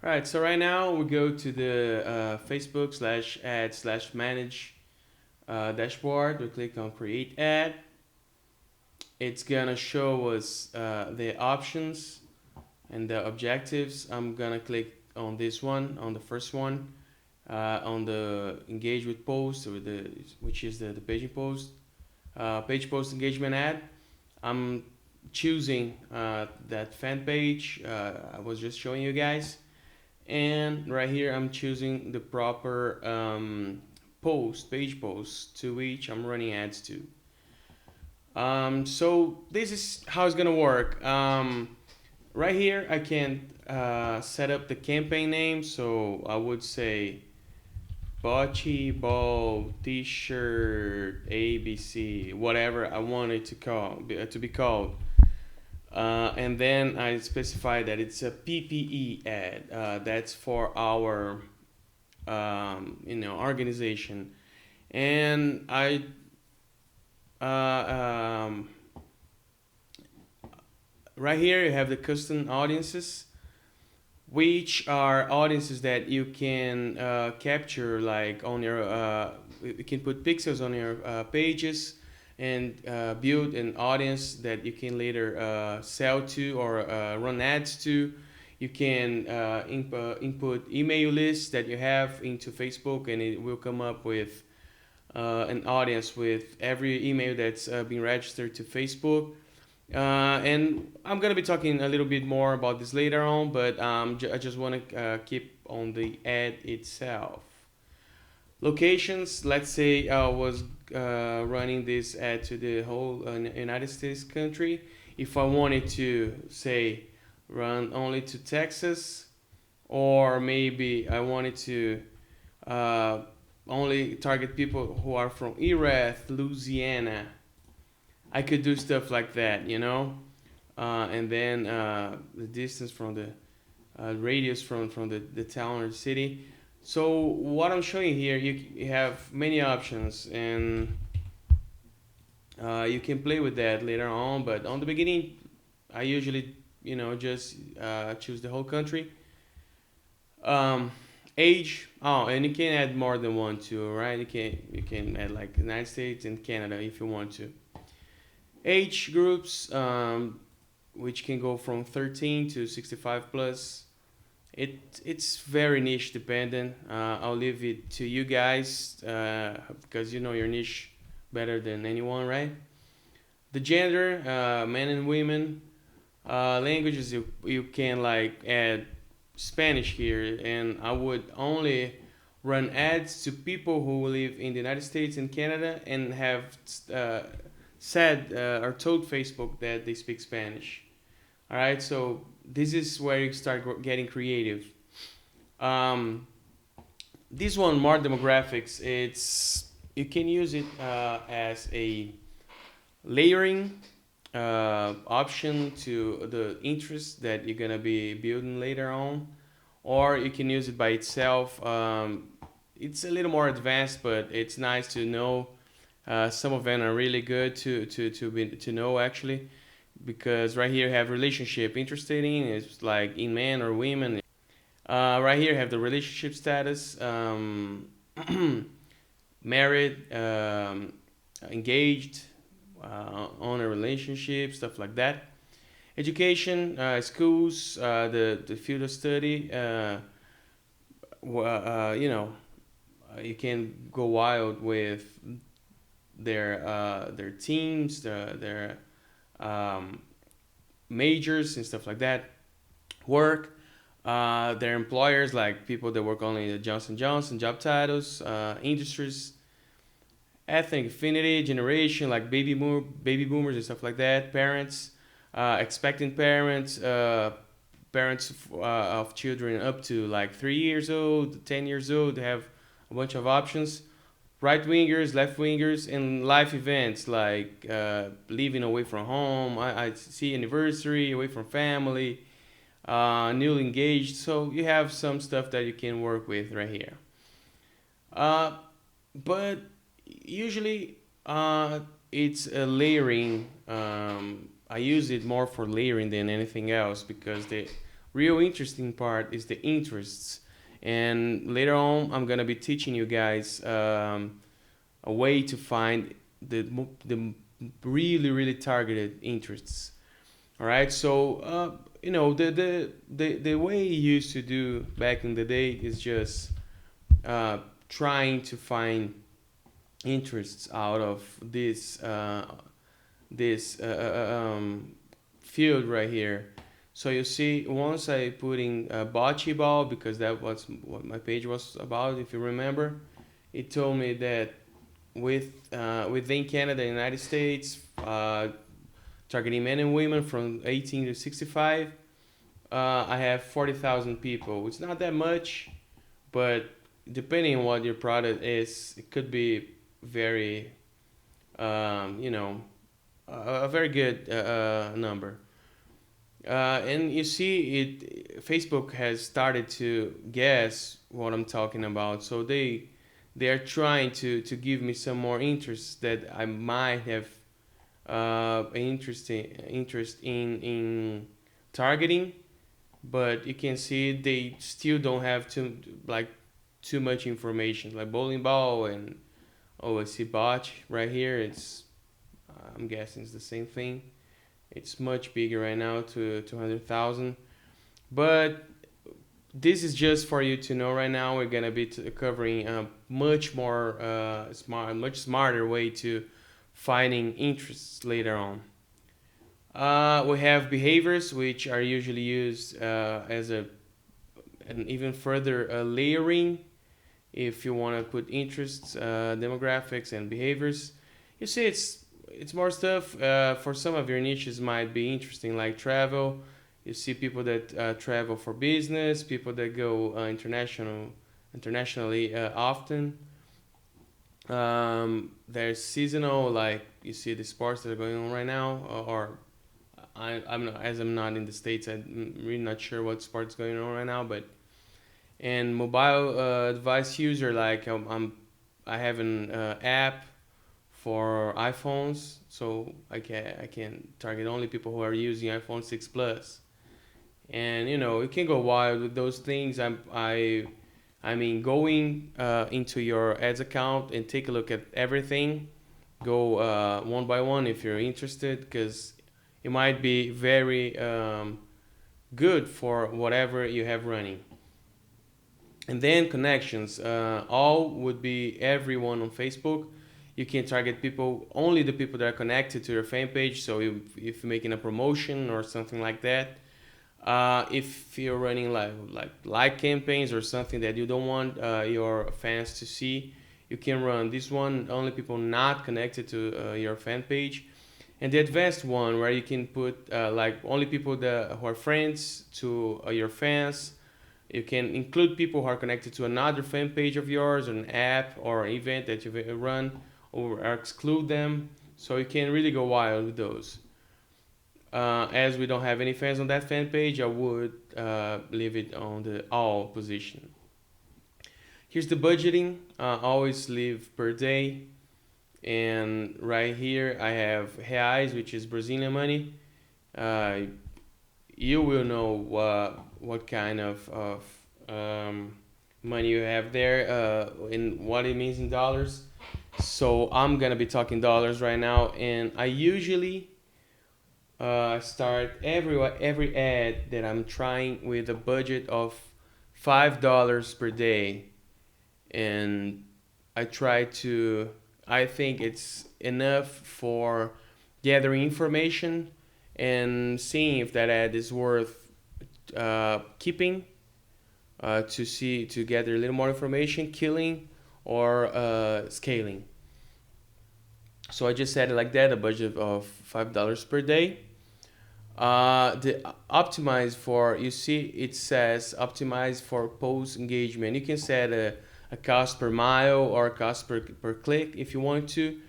All right, so right now we go to the Facebook slash ad slash manage dashboard. We click on create ad. It's gonna show us the options and the objectives. I'm gonna click on this one, on the first one, on the engage with post, or which is the paging post, page post engagement ad. I'm choosing that fan page I was just showing you guys, and right here I'm choosing the proper page post to which I'm running ads to. So this is how it's gonna work. Right here I can set up the campaign name, so I would say bocce ball t-shirt ABC, whatever I want it to be called. And then I specify that it's a PPE ad. That's for our organization. And I uh, um, right here you have the custom audiences, which are audiences that you can capture, like on your you can put pixels on your pages and build an audience that you can later sell to or run ads to. You can input email lists that you have into Facebook, and it will come up with an audience with every email that's been registered to Facebook. And I'm gonna be talking a little bit more about this later on, but I just want to keep on the ad itself. Locations. Let's say I was running this ad to the whole United States country. If I wanted to say run only to Texas, or maybe I wanted to uh, only target people who are from Erath, Louisiana, I could do stuff like that, and then the distance from the radius from the town or the city. So what I'm showing here, you have many options, and you can play with that later on. But on the beginning, I usually, just choose the whole country. Um, Age. Oh, and you can add more than one too, right? You can add like United States and Canada if you want to. Age groups, which can go from 13 to 65 plus. It's very niche dependent. I'll leave it to you guys because you know your niche better than anyone, right? The gender, men and women. Languages, you can like add Spanish here, and I would only run ads to people who live in the United States and Canada and have uh, said or told Facebook that they speak Spanish. All right, so this is where you start getting creative. Um, this one, more demographics. It's you can use it as a layering option to the interest that you're gonna be building later on, or you can use it by itself. It's a little more advanced, but it's nice to know. Some of them are really good to know actually, because right here you have relationship interested in, it's like in men or women. Right here you have the relationship status, married, engaged, on a relationship, stuff like that. Education, schools, the field of study. You can go wild with their teams, their um, majors and stuff like that. Work, their employers, like people that work only at Johnson Johnson, job titles, industries, ethnic affinity, generation, like baby boomers and stuff like that. Parents, expecting parents, parents of children up to like 3 years old, 10 years old. They have a bunch of options. Right wingers, left wingers, and life events like living away from home. I see anniversary, away from family, newly engaged. So you have some stuff that you can work with right here. Uh, but usually it's a layering. I use it more for layering than anything else because the real interesting part is the interests. And later on, I'm gonna be teaching you guys a way to find the really targeted interests. All right, so the way you used to do back in the day is just uh, trying to find interests out of this field right here. So you see, once I put in bocce ball, because that was what my page was about, if you remember, it told me that within Canada and United States, targeting men and women from 18 to 65, I have 40,000 people. It's not that much, but depending on what your product is, it could be very, you know, a very good number. And you see, it Facebook has started to guess what I'm talking about, so they are trying to give me some more interest that I might have interest in targeting, but you can see they still don't have too much information like bowling ball and oh, I see botch right here. It's I'm guessing it's the same thing. It's much bigger right now to 200,000. But this is just for you to know right now. We're gonna be covering a much more much smarter way to finding interests later on. We have behaviors, which are usually used as an even further layering if you want to put interests, demographics, and behaviors. You see, it's more stuff. For some of your niches might be interesting, like travel. You see people that travel for business, people that go internationally often. There's seasonal, like you see the sports that are going on right now, or I'm not, as I'm not in the states, I'm really not sure what sports going on right now. But and mobile device user, like I have an app for iPhones, so I can target only people who are using iPhone 6 Plus, and you can go wild with those things. I mean, going into your ads account and take a look at everything. Go one by one if you're interested, because it might be very good for whatever you have running. And then connections, all would be everyone on Facebook. You can target people, only the people that are connected to your fan page. So if you're making a promotion or something like that, if you're running like campaigns or something that you don't want your fans to see, you can run this one, only people not connected to your fan page. And the advanced one, where you can put like only people who are friends to your fans. You can include people who are connected to another fan page of yours, or an app or an event that you run, or exclude them. So you can really go wild with those. As we don't have any fans on that fan page, I would leave it on the all position. Here's the budgeting. Always leave per day. And right here I have reais, which is Brazilian money. Uh, you will know what kind of money you have there and what it means in dollars. So I'm gonna be talking dollars right now, and I usually start every ad that I'm trying with a budget of $5 per day, and I try to. I think it's enough for gathering information and seeing if that ad is worth keeping, to gather a little more information, killing or scaling. So I just set it like that, a budget of $5 per day. The optimize for, you see it says optimize for post engagement. You can set a cost per mile or a cost per click if you want to.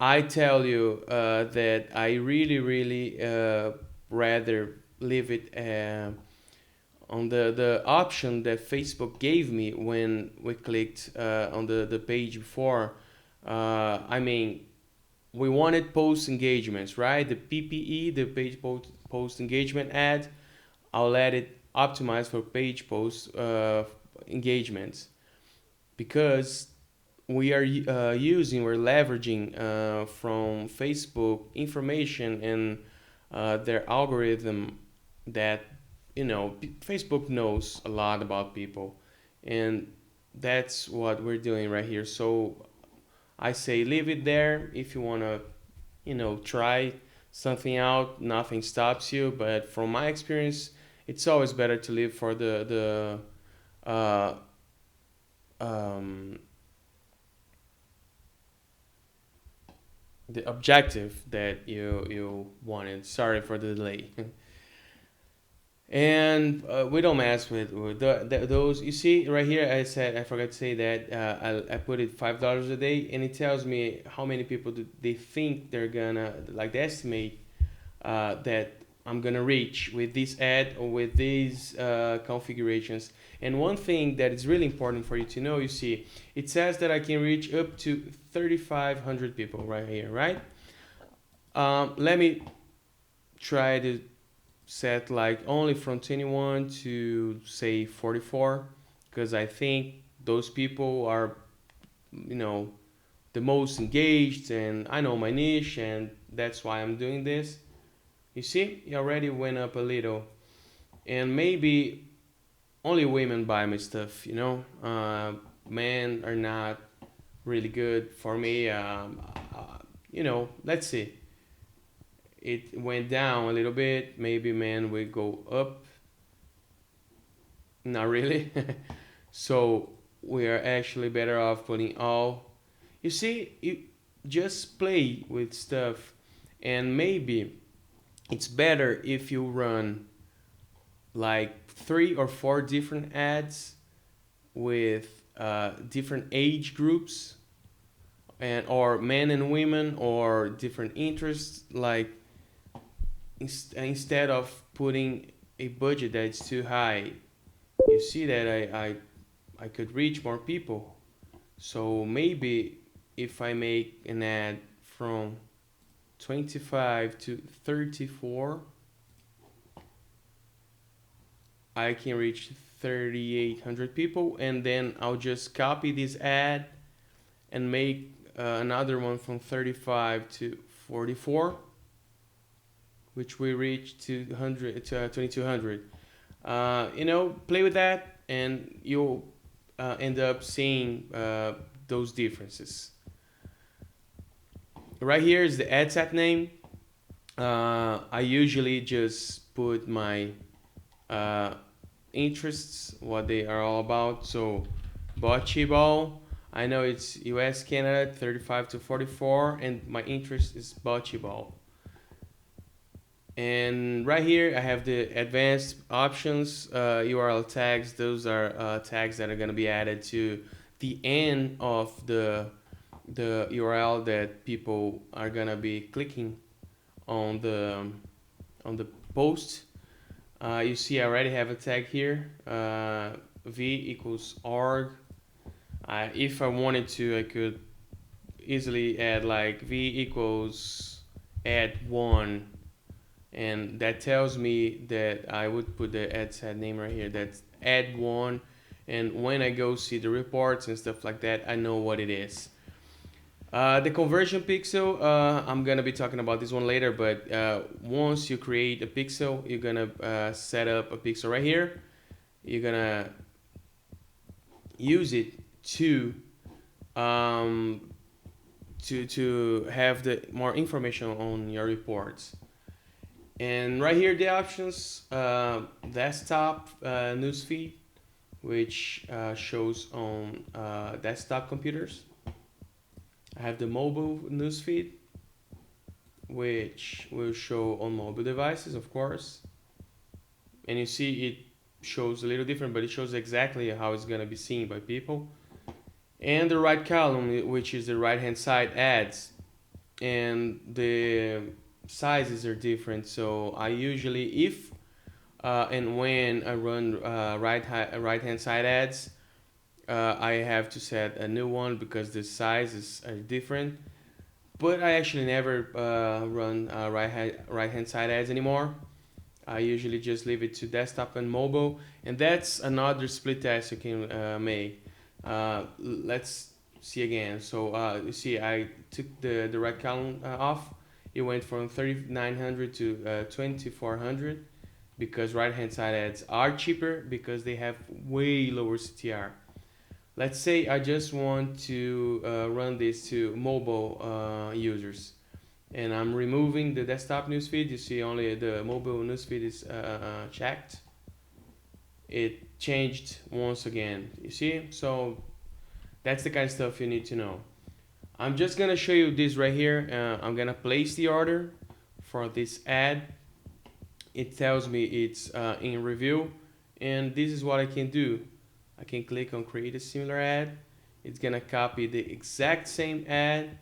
I tell you that I really rather leave it on the option that Facebook gave me when we clicked on the page before. I mean, we wanted post engagements, right? The PPE, the page post engagement ad. I'll let it optimize for page post engagements, because we're leveraging from Facebook information and their algorithm, that Facebook knows a lot about people, and that's what we're doing right here. So I say leave it there. If you want to try something out, nothing stops you, but from my experience, it's always better to leave for the um, the objective that you wanted. Sorry for the delay. And we don't mess with those. You see right here, I said I forgot to say that I put it $5 a day, and it tells me how many people do they think they're gonna, like, they estimate that I'm gonna reach with this ad or with these configurations. And one thing that is really important for you to know, you see, it says that I can reach up to 3,500 people right here, right? Let me try to set like only from 21 to say 44, because I think those people are, you know, the most engaged, and I know my niche, and that's why I'm doing this. You see, it already went up a little, and maybe only women buy my stuff. Men are not really good for me. Let's see. It went down a little bit. Maybe men will go up. Not really. So we are actually better off putting all. You see, you just play with stuff, and maybe it's better if you run like 3 or 4 different ads with different age groups, and or men and women, or different interests, like instead of putting a budget that's too high. You see that I could reach more people. So maybe if I make an ad from 25 to 34, I can reach 3,800 people, and then I'll just copy this ad and make another one from 35 to 44, which we reach 200 to 2,200. Play with that, and you'll end up seeing those differences. Right here is the ad set name. I usually just put my uh, interests, what they are all about. So, bocce ball. I know it's U.S. Canada 35 to 44, and my interest is bocce ball. And right here, I have the advanced options, URL tags. Those are tags that are going to be added to the end of the URL that people are going to be clicking on the post. You see, I already have a tag here. V equals org. If I wanted to, I could easily add like V equals add one, and that tells me that I would put the ad set name right here. That's add one, and when I go see the reports and stuff like that, I know what it is. The conversion pixel, I'm gonna be talking about this one later, but once you create a pixel, you're gonna set up a pixel right here. You're gonna use it to to have the more information on your reports. And right here, the options, desktop newsfeed, which shows on desktop computers. I have the mobile newsfeed, which will show on mobile devices, of course. And you see it shows a little different, but it shows exactly how it's going to be seen by people. And the right column, which is the right hand side ads. And the sizes are different. So I usually, if and when I run right hand side ads, I have to set a new one because the sizes are different. But I actually never run right hand side ads anymore. I usually just leave it to desktop and mobile, and that's another split test you can make. Let's see again. So you see, I took the direct count off. It went from 3900 to 2400 because right hand side ads are cheaper because they have way lower CTR. Let's say I just want to run this to mobile users, and I'm removing the desktop newsfeed. You see only the mobile newsfeed is checked. It changed once again. You see? So that's the kind of stuff you need to know. I'm just gonna show you this right here. I'm gonna place the order for this ad. It tells me it's in review, and this is what I can do. I can click on create a similar ad. It's gonna copy the exact same ad,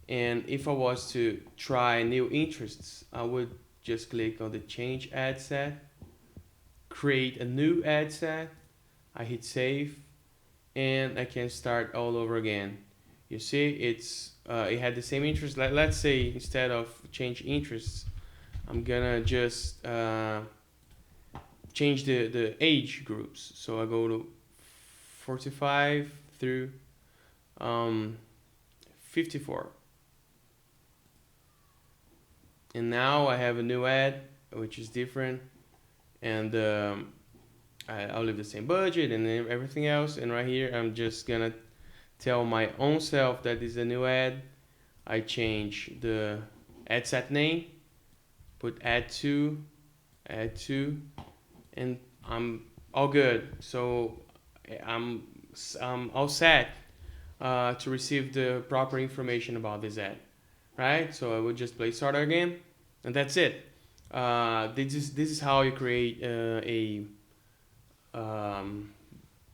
and if I was to try new interests, I would just click on the change ad set, create a new ad set. I hit save, and I can start all over again. You see, it had the same interest. Let's say instead of change interests, I'm gonna just change the age groups. So I go to 45 through 54, and now I have a new ad which is different, and I'll leave the same budget and everything else. And right here, I'm just gonna tell my own self that this is a new ad. I change the ad set name, put add to, and I'm all good. So I'm I'm all set to receive the proper information about this ad, right? So I would just play start again, and that's it. This is how you create a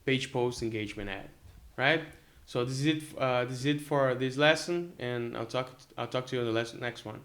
page post engagement ad, right? So this is it. This is it for this lesson, and I'll talk to you on the next one.